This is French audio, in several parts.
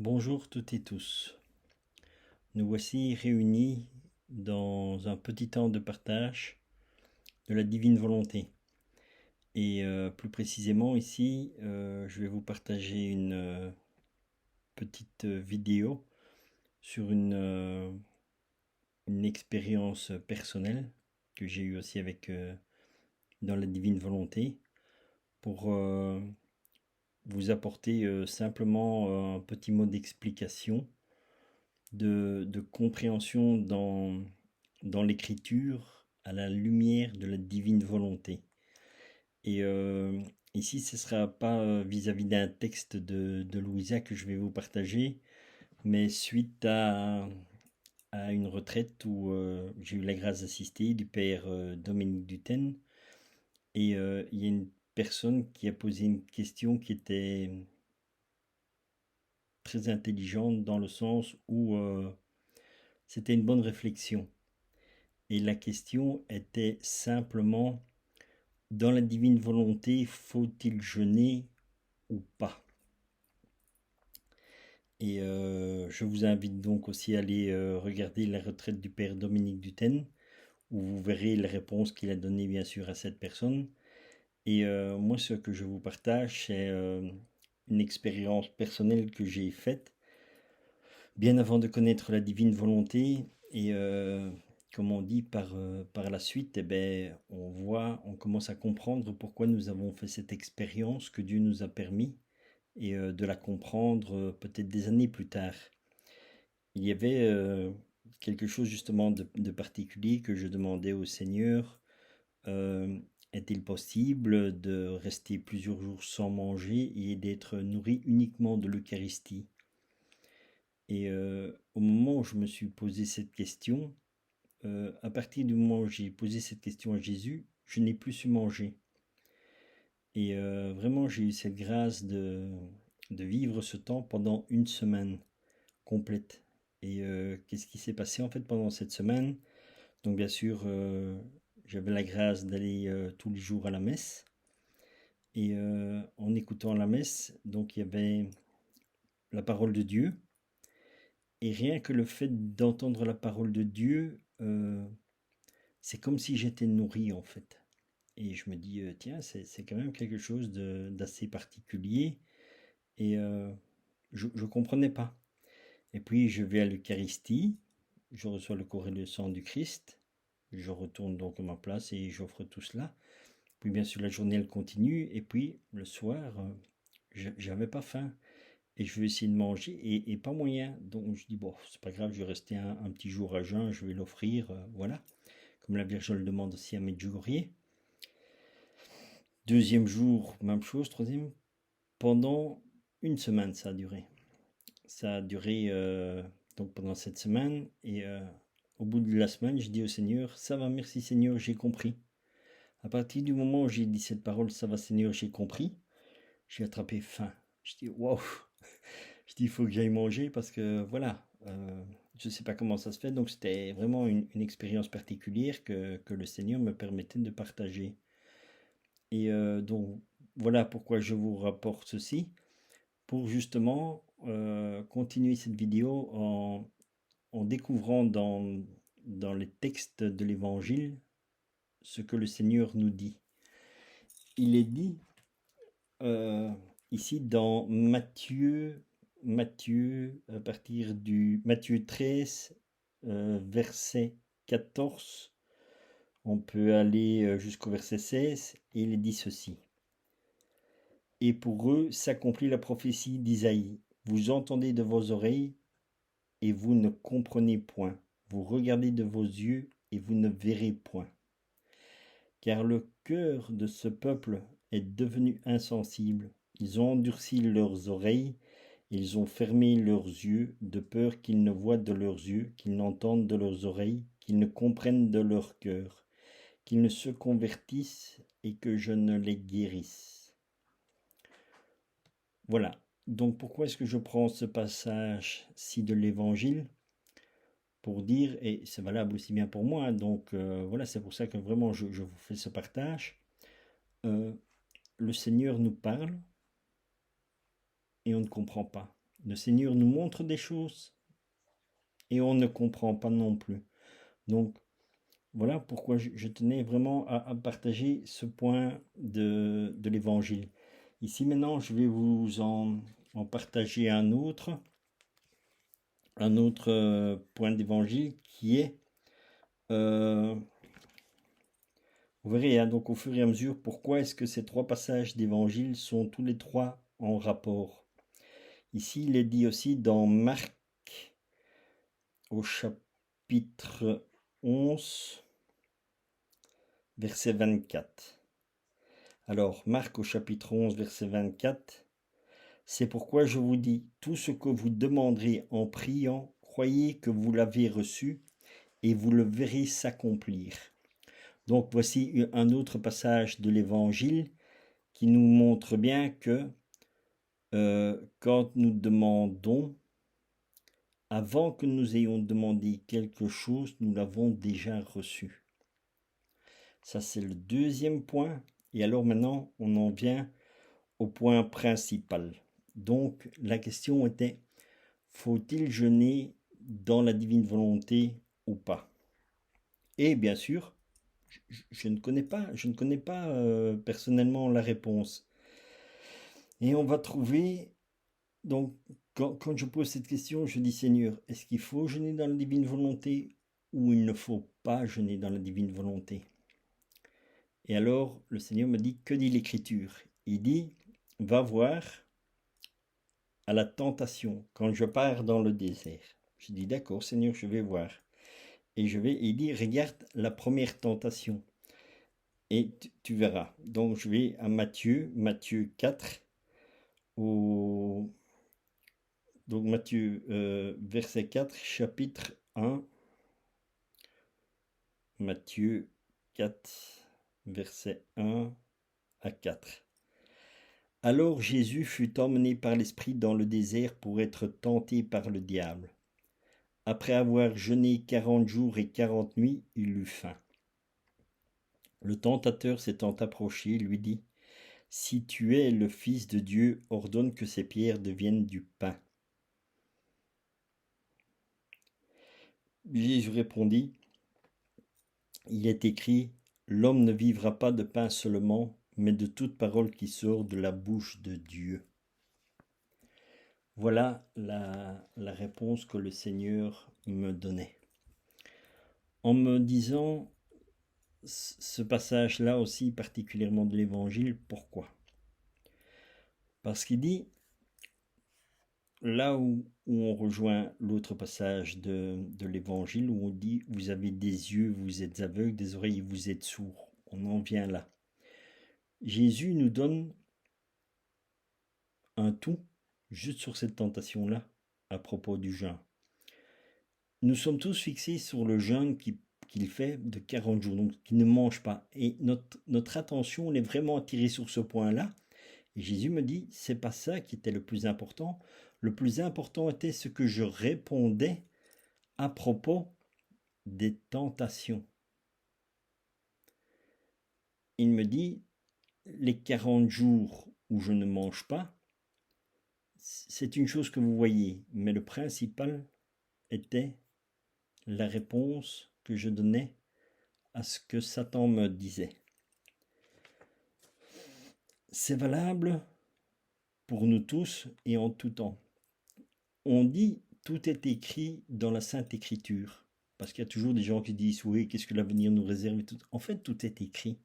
Bonjour toutes et tous. Nous voici réunis dans un petit temps de partage de la divine volonté. Et plus précisément ici, je vais vous partager une petite vidéo sur une expérience personnelle que j'ai eue aussi avec dans la divine volonté pour vous apporter simplement un petit mot d'explication de compréhension dans l'écriture à la lumière de la divine volonté. Et ici, ce ne sera pas vis-à-vis d'un texte de Louisa que je vais vous partager, mais suite à une retraite où j'ai eu la grâce d'assister du père Dominique Duten. Et il y a une personne qui a posé une question qui était très intelligente dans le sens où c'était une bonne réflexion. Et la question était simplement, dans la divine volonté, faut-il jeûner ou pas? Et je vous invite donc aussi à aller regarder la retraite du père Dominique Duten, où vous verrez les réponses qu'il a données bien sûr à cette personne. Et moi, ce que je vous partage, c'est une expérience personnelle que j'ai faite bien avant de connaître la divine volonté. Et comme on dit par la suite, eh ben, on commence à comprendre pourquoi nous avons fait cette expérience que Dieu nous a permis et de la comprendre peut-être des années plus tard. Il y avait quelque chose justement de particulier que je demandais au Seigneur. Euh, Est-il possible de rester plusieurs jours sans manger et d'être nourri uniquement de l'Eucharistie? Et au moment où je me suis posé cette question, à partir du moment où j'ai posé cette question à Jésus, je n'ai plus su manger. Et vraiment, j'ai eu cette grâce de vivre ce temps pendant une semaine complète. Et qu'est-ce qui s'est passé en fait pendant cette semaine? Donc bien sûr, j'avais la grâce d'aller tous les jours à la messe. Et en écoutant la messe, donc il y avait la parole de Dieu. Et rien que le fait d'entendre la parole de Dieu, c'est comme si j'étais nourri en fait. Et je me dis, tiens, c'est quand même quelque chose d'assez particulier. Et je ne comprenais pas. Et puis je vais à l'Eucharistie, je reçois le corps et le sang du Christ. Je retourne donc à ma place et j'offre tout cela. Puis bien sûr la journée elle continue. Et puis le soir, j'avais pas faim. Et je vais essayer de manger et pas moyen. Donc je dis, bon, c'est pas grave, je vais rester un petit jour à jeun, je vais l'offrir. Voilà. Comme la Vierge le demande aussi à Medjugorje. Deuxième jour, même chose. Troisième, pendant une semaine, ça a duré. Ça a duré donc pendant cette semaine. Et au bout de la semaine, je dis au Seigneur, ça va, merci Seigneur, j'ai compris. À partir du moment où j'ai dit cette parole, ça va Seigneur, j'ai compris, j'ai attrapé faim. Je dis, waouh, je dis, il faut que j'aille manger parce que voilà, je ne sais pas comment ça se fait. Donc c'était vraiment une expérience particulière que le Seigneur me permettait de partager. Et donc voilà pourquoi je vous rapporte ceci, pour justement continuer cette vidéo en découvrant dans les textes de l'Évangile ce que le Seigneur nous dit. Il est dit ici dans Matthieu à partir du Matthieu 13, verset 14, on peut aller jusqu'au verset 16, et il est dit ceci. Et pour eux s'accomplit la prophétie d'Isaïe. Vous entendez de vos oreilles et vous ne comprenez point. Vous regardez de vos yeux et vous ne verrez point. Car le cœur de ce peuple est devenu insensible. Ils ont endurci leurs oreilles, ils ont fermé leurs yeux, de peur qu'ils ne voient de leurs yeux, qu'ils n'entendent de leurs oreilles, qu'ils ne comprennent de leur cœur, qu'ils ne se convertissent et que je ne les guérisse. Voilà. Donc pourquoi est-ce que je prends ce passage-ci de l'Évangile? Pour dire, et c'est valable aussi bien pour moi, donc voilà, c'est pour ça que vraiment je vous fais ce partage. Le Seigneur nous parle et on ne comprend pas. Le Seigneur nous montre des choses et on ne comprend pas non plus. Donc, voilà pourquoi je tenais vraiment à partager ce point de l'Évangile. Ici maintenant, je vais vous en partager un autre point d'Évangile qui est, vous verrez, hein, donc au fur et à mesure, pourquoi est-ce que ces trois passages d'Évangile sont tous les trois en rapport. Ici, il est dit aussi dans Marc au chapitre 11, verset 24. Alors, Marc au chapitre 11, verset 24, c'est pourquoi je vous dis, tout ce que vous demanderez en priant, croyez que vous l'avez reçu et vous le verrez s'accomplir. Donc, voici un autre passage de l'Évangile qui nous montre bien que quand nous demandons, avant que nous ayons demandé quelque chose, nous l'avons déjà reçu. Ça, c'est le deuxième point. Et alors maintenant, on en vient au point principal. Donc, la question était, faut-il jeûner dans la divine volonté ou pas? Et bien sûr, je ne connais pas personnellement la réponse. Et on va trouver, donc, quand je pose cette question, je dis, Seigneur, est-ce qu'il faut jeûner dans la divine volonté ou il ne faut pas jeûner dans la divine volonté? Et alors, le Seigneur me dit, que dit l'Écriture? Il dit, va voir à la tentation quand je pars dans le désert. Je dis, d'accord, Seigneur, je vais voir. Et il dit, regarde la première tentation. Et tu verras. Donc, je vais à Matthieu 4, donc Matthieu, verset 4, chapitre 1. Matthieu 4, verset 1 à 4. Alors Jésus fut emmené par l'Esprit dans le désert pour être tenté par le diable. Après avoir jeûné 40 jours et 40 nuits, il eut faim. Le tentateur s'étant approché, lui dit, « Si tu es le Fils de Dieu, ordonne que ces pierres deviennent du pain. » Jésus répondit, « Il est écrit, l'homme ne vivra pas de pain seulement, mais de toute parole qui sort de la bouche de Dieu. » Voilà la réponse que le Seigneur me donnait. En me disant ce passage-là aussi particulièrement de l'Évangile, pourquoi? Parce qu'il dit, là où on rejoint l'autre passage de l'Évangile, où on dit, vous avez des yeux, vous êtes aveugles, des oreilles, vous êtes sourds. On en vient là. Jésus nous donne un tout juste sur cette tentation-là à propos du jeûne. Nous sommes tous fixés sur le jeûne qu'il fait de 40 jours, donc qu'il ne mange pas. Et notre attention, on est vraiment attiré sur ce point-là. Et Jésus me dit, c'est pas ça qui était le plus important. Le plus important était ce que je répondais à propos des tentations. Il me dit, les 40 jours où je ne mange pas, c'est une chose que vous voyez, mais le principal était la réponse que je donnais à ce que Satan me disait. C'est valable pour nous tous et en tout temps. On dit tout est écrit dans la Sainte Écriture, parce qu'il y a toujours des gens qui disent oui, qu'est-ce que l'avenir nous réserve et tout. En fait, tout est écrit.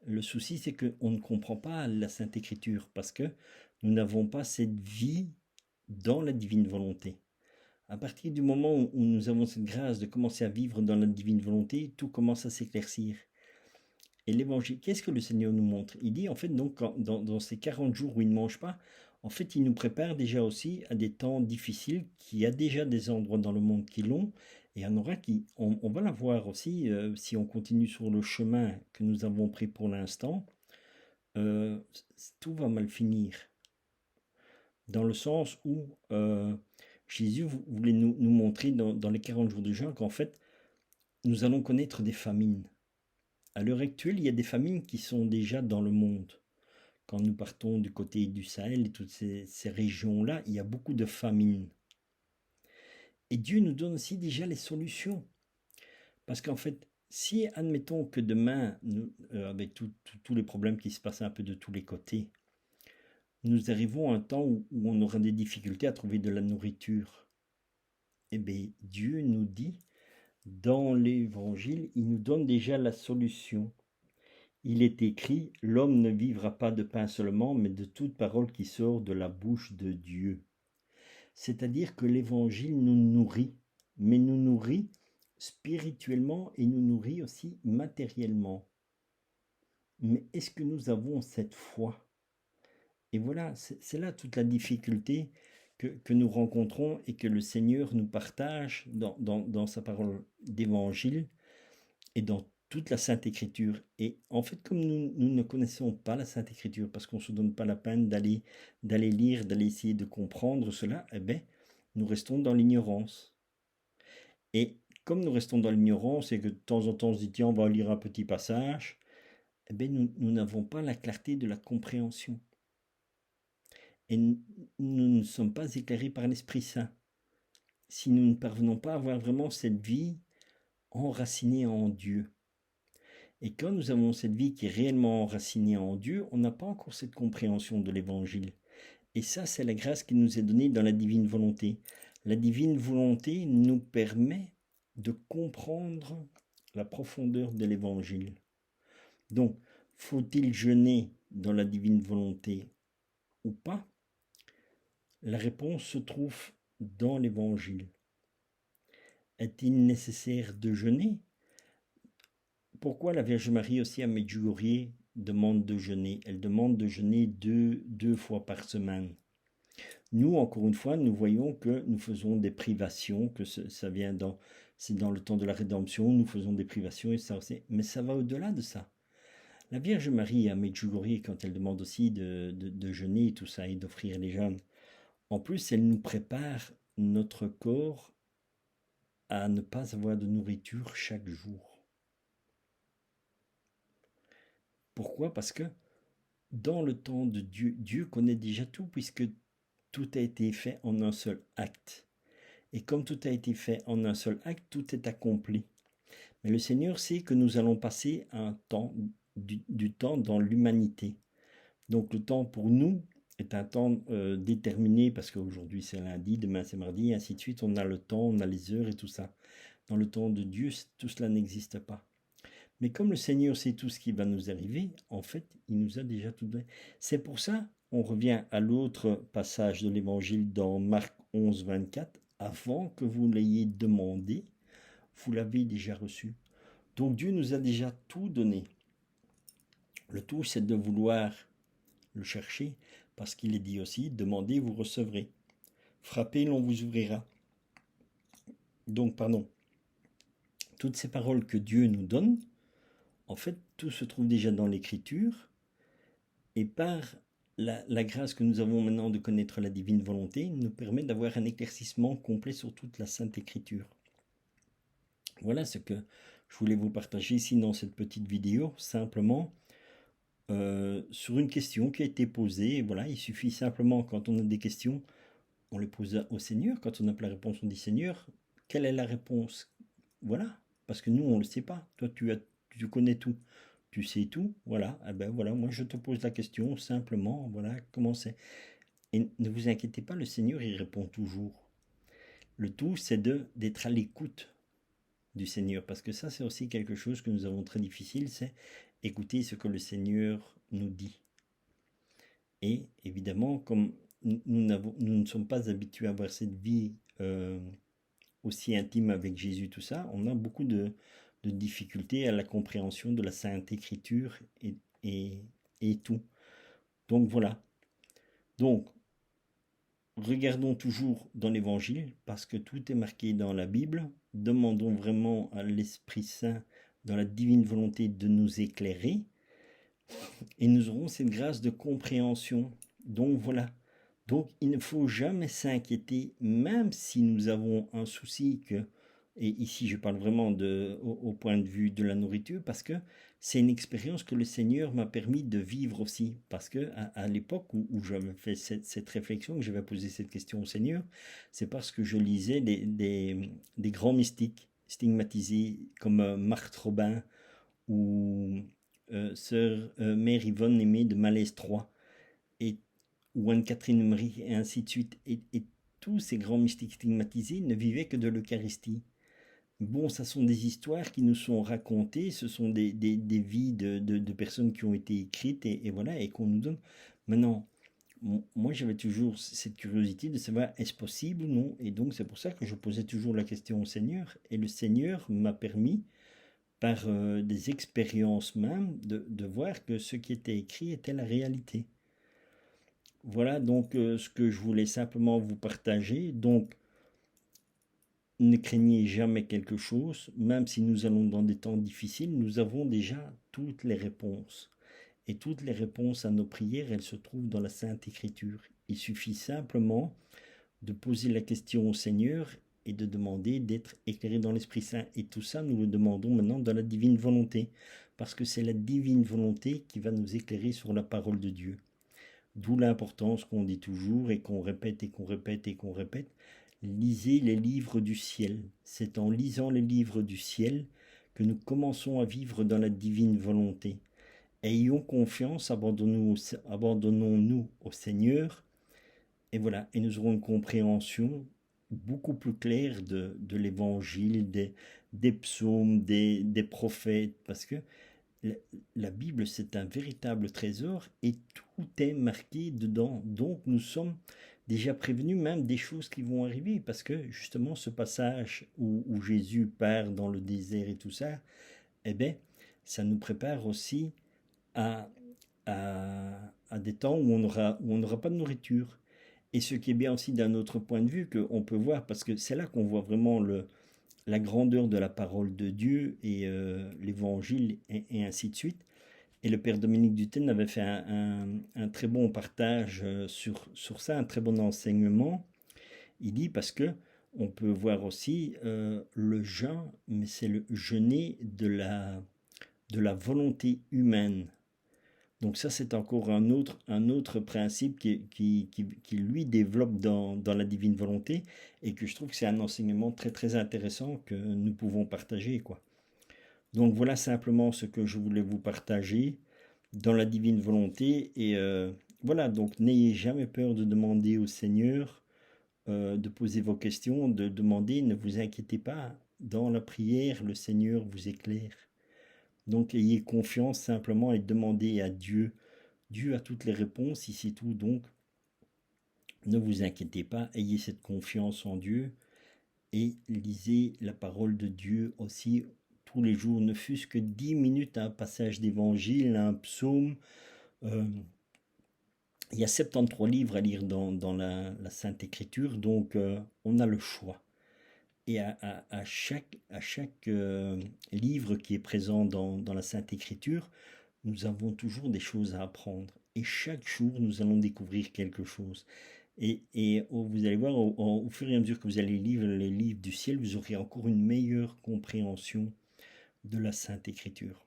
Le souci, c'est qu'on ne comprend pas la Sainte Écriture, parce que nous n'avons pas cette vie dans la divine volonté. À partir du moment où nous avons cette grâce de commencer à vivre dans la divine volonté, tout commence à s'éclaircir. Et l'évangile, qu'est-ce que le Seigneur nous montre? Il dit, en fait, donc, dans ces 40 jours où il ne mange pas, en fait, il nous prépare déjà aussi à des temps difficiles, qu'il y a déjà des endroits dans le monde qui l'ont, et il y en aura qui, on va la voir aussi, si on continue sur le chemin que nous avons pris pour l'instant, tout va mal finir. Dans le sens où Jésus voulait nous montrer dans les 40 jours de jeûne qu'en fait, nous allons connaître des famines. À l'heure actuelle, il y a des famines qui sont déjà dans le monde, quand nous partons du côté du Sahel et toutes ces régions-là, il y a beaucoup de famine. Et Dieu nous donne aussi déjà les solutions. Parce qu'en fait, si admettons que demain, avec tous les problèmes qui se passent un peu de tous les côtés, nous arrivons à un temps où on aura des difficultés à trouver de la nourriture, eh bien Dieu nous dit, dans l'Évangile, il nous donne déjà la solution. Il est écrit, l'homme ne vivra pas de pain seulement, mais de toute parole qui sort de la bouche de Dieu. C'est-à-dire que l'Évangile nous nourrit, mais nous nourrit spirituellement et nous nourrit aussi matériellement. Mais est-ce que nous avons cette foi? Et voilà, c'est là toute la difficulté que nous rencontrons et que le Seigneur nous partage dans sa parole d'évangile et dans toute la Sainte Écriture. Et en fait, comme nous ne connaissons pas la Sainte Écriture, parce qu'on ne se donne pas la peine d'aller lire, d'aller essayer de comprendre cela, eh bien, nous restons dans l'ignorance. Et comme nous restons dans l'ignorance et que de temps en temps on se dit, tiens, on va lire un petit passage, eh bien, nous n'avons pas la clarté de la compréhension. Et nous ne sommes pas éclairés par l'Esprit Saint. Si nous ne parvenons pas à avoir vraiment cette vie enracinée en Dieu. Et quand nous avons cette vie qui est réellement enracinée en Dieu, on n'a pas encore cette compréhension de l'Évangile. Et ça, c'est la grâce qui nous est donnée dans la divine volonté. La divine volonté nous permet de comprendre la profondeur de l'Évangile. Donc, faut-il jeûner dans la divine volonté ou pas? La réponse se trouve dans l'Évangile. Est-il nécessaire de jeûner? Pourquoi la Vierge Marie aussi à Medjugorje demande de jeûner? Elle demande de jeûner deux fois par semaine. Nous, encore une fois, nous voyons que nous faisons des privations, que ça vient c'est dans le temps de la rédemption, nous faisons des privations, et ça aussi, mais ça va au-delà de ça. La Vierge Marie à Medjugorje, quand elle demande aussi de jeûner et tout ça, et d'offrir les jeûnes, en plus, elle nous prépare notre corps à ne pas avoir de nourriture chaque jour. Pourquoi? Parce que dans le temps de Dieu, Dieu connaît déjà tout, puisque tout a été fait en un seul acte. Et comme tout a été fait en un seul acte, tout est accompli. Mais le Seigneur sait que nous allons passer un temps, du temps dans l'humanité. Donc le temps pour nous est un temps déterminé, parce qu'aujourd'hui c'est lundi, demain c'est mardi, et ainsi de suite. On a le temps, on a les heures et tout ça. Dans le temps de Dieu, tout cela n'existe pas. Mais comme le Seigneur sait tout ce qui va nous arriver, en fait, il nous a déjà tout donné. C'est pour ça, on revient à l'autre passage de l'Évangile dans Marc 11, 24. Avant que vous l'ayez demandé, vous l'avez déjà reçu. Donc Dieu nous a déjà tout donné. Le tout, c'est de vouloir le chercher, parce qu'il est dit aussi, demandez, vous recevrez. Frappez, l'on vous ouvrira. Donc, toutes ces paroles que Dieu nous donne, en fait, tout se trouve déjà dans l'Écriture, et par la grâce que nous avons maintenant de connaître la divine volonté, nous permet d'avoir un éclaircissement complet sur toute la Sainte Écriture. Voilà ce que je voulais vous partager ici dans cette petite vidéo, simplement sur une question qui a été posée. Et voilà, il suffit simplement, quand on a des questions, on les pose au Seigneur. Quand on n'a pas la réponse, on dit Seigneur, quelle est la réponse? Voilà, parce que nous, on ne le sait pas. Toi, tu connais tout. Tu sais tout, voilà, eh ben voilà, moi je te pose la question simplement, voilà, comment c'est. Et ne vous inquiétez pas, le Seigneur, il répond toujours. Le tout, c'est d'être à l'écoute du Seigneur, parce que ça, c'est aussi quelque chose que nous avons très difficile, c'est écouter ce que le Seigneur nous dit. Et évidemment, comme nous ne sommes pas habitués à avoir cette vie aussi intime avec Jésus, tout ça, on a beaucoup de difficultés à la compréhension de la Sainte Écriture et tout. Donc voilà. Donc, regardons toujours dans l'Évangile, parce que tout est marqué dans la Bible. Demandons vraiment à l'Esprit Saint, dans la divine volonté, de nous éclairer. Et nous aurons cette grâce de compréhension. Donc voilà. Donc il ne faut jamais s'inquiéter, même si nous avons un souci que Et ici, je parle vraiment au point de vue de la nourriture, parce que c'est une expérience que le Seigneur m'a permis de vivre aussi. Parce que à l'époque où j'avais fait cette réflexion, que j'avais posé cette question au Seigneur, c'est parce que je lisais des grands mystiques stigmatisés comme Marthe Robin ou sœur Mère Yvonne Aimée de Malaise 3 et ou Anne-Catherine Emmerich et ainsi de suite. Et tous ces grands mystiques stigmatisés ne vivaient que de l'Eucharistie. Bon, ça sont des histoires qui nous sont racontées, ce sont des vies de personnes qui ont été écrites et voilà, et qu'on nous donne. Maintenant, moi j'avais toujours cette curiosité de savoir est-ce possible ou non, et donc c'est pour ça que je posais toujours la question au Seigneur, et le Seigneur m'a permis, par des expériences même, de voir que ce qui était écrit était la réalité. Voilà donc ce que je voulais simplement vous partager. Donc, ne craignez jamais quelque chose, même si nous allons dans des temps difficiles, nous avons déjà toutes les réponses. Et toutes les réponses à nos prières, elles se trouvent dans la Sainte Écriture. Il suffit simplement de poser la question au Seigneur et de demander d'être éclairé dans l'Esprit Saint. Et tout ça, nous le demandons maintenant dans la divine volonté, parce que c'est la divine volonté qui va nous éclairer sur la parole de Dieu. D'où l'importance qu'on dit toujours et qu'on répète et qu'on répète et qu'on répète. Lisez les livres du ciel. C'est en lisant les livres du ciel que nous commençons à vivre dans la divine volonté. Ayons confiance, abandonnons-nous au Seigneur, et voilà, et nous aurons une compréhension beaucoup plus claire de l'évangile, des psaumes, des prophètes, parce que la Bible, c'est un véritable trésor et tout est marqué dedans. Donc, nous sommes déjà prévenus même des choses qui vont arriver parce que justement, ce passage où Jésus part dans le désert et tout ça, eh bien, ça nous prépare aussi à, à des temps où on n'aura pas de nourriture. Et ce qui est bien aussi d'un autre point de vue qu'on peut voir, parce que c'est là qu'on voit vraiment la grandeur de la parole de Dieu et l'évangile et ainsi de suite. Et le père Dominique Dutène avait fait un très bon partage sur ça, un très bon enseignement. Il dit parce que on peut voir aussi le jeûne, mais c'est le jeûner de la volonté humaine. Donc ça, c'est encore un autre principe qui lui développe dans la divine volonté et que je trouve que c'est un enseignement très très intéressant que nous pouvons partager, quoi. Donc voilà simplement ce que je voulais vous partager dans la divine volonté et voilà, donc n'ayez jamais peur de demander au Seigneur, de poser vos questions, de demander, ne vous inquiétez pas, dans la prière, le Seigneur vous éclaire. Donc ayez confiance simplement et demandez à Dieu. Dieu a toutes les réponses, ici tout, donc ne vous inquiétez pas, ayez cette confiance en Dieu et lisez la parole de Dieu aussi tous les jours, ne fût-ce que 10 minutes, un passage d'évangile, un psaume. Il y a 73 livres à lire dans la Sainte Écriture, donc on a le choix. Et à chaque livre qui est présent dans la Sainte Écriture, nous avons toujours des choses à apprendre. Et chaque jour, nous allons découvrir quelque chose. Et vous allez voir, au fur et à mesure que vous allez lire les livres du ciel, vous aurez encore une meilleure compréhension de la Sainte Écriture.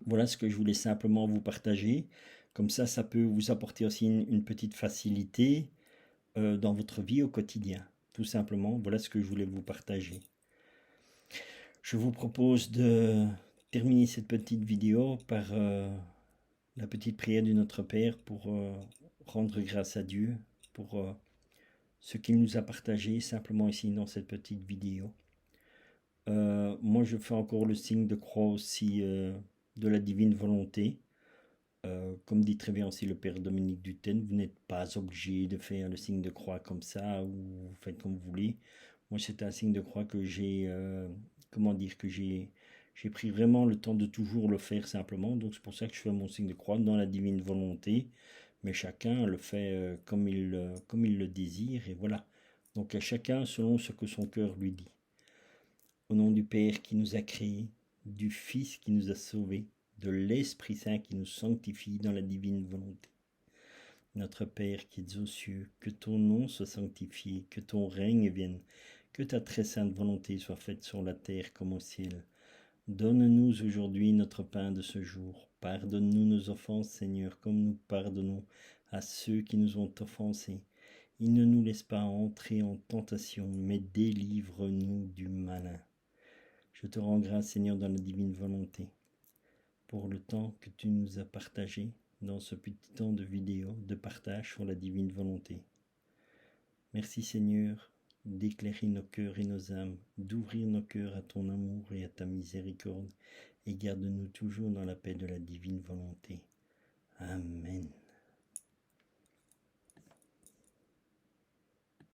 Voilà ce que je voulais simplement vous partager. Comme ça peut vous apporter aussi une petite facilité dans votre vie au quotidien. Tout simplement, voilà ce que je voulais vous partager. Je vous propose de terminer cette petite vidéo par la petite prière du Notre Père pour rendre grâce à Dieu pour ce qu'il nous a partagé simplement ici dans cette petite vidéo. Moi je fais encore le signe de croix aussi de la divine volonté. Comme dit très bien aussi le père Dominique Dutène, vous n'êtes pas obligé de faire le signe de croix comme ça ou vous faites comme vous voulez. Moi c'est un signe de croix que j'ai j'ai pris vraiment le temps de toujours le faire simplement, donc c'est pour ça que je fais mon signe de croix dans la divine volonté, mais chacun le fait comme il le désire et voilà. Donc à chacun selon ce que son cœur lui dit. Au nom du Père qui nous a créés, du Fils qui nous a sauvés, de l'Esprit Saint qui nous sanctifie dans la divine volonté. Notre Père qui es aux cieux, que ton nom soit sanctifié, que ton règne vienne, Que ta très sainte volonté soit faite sur la terre comme au ciel. Donne-nous aujourd'hui notre pain de ce jour. Pardonne-nous nos offenses, Seigneur, comme nous pardonnons à ceux qui nous ont offensés. Et ne nous laisse pas entrer en tentation, mais délivre-nous du malin. Je te rends grâce, Seigneur, dans la divine volonté, pour le temps que tu nous as partagé dans ce petit temps de vidéo, de partage sur la divine volonté. Merci, Seigneur, d'éclairer nos cœurs et nos âmes, d'ouvrir nos cœurs à ton amour et à ta miséricorde, et garde-nous toujours dans la paix de la divine volonté. Amen.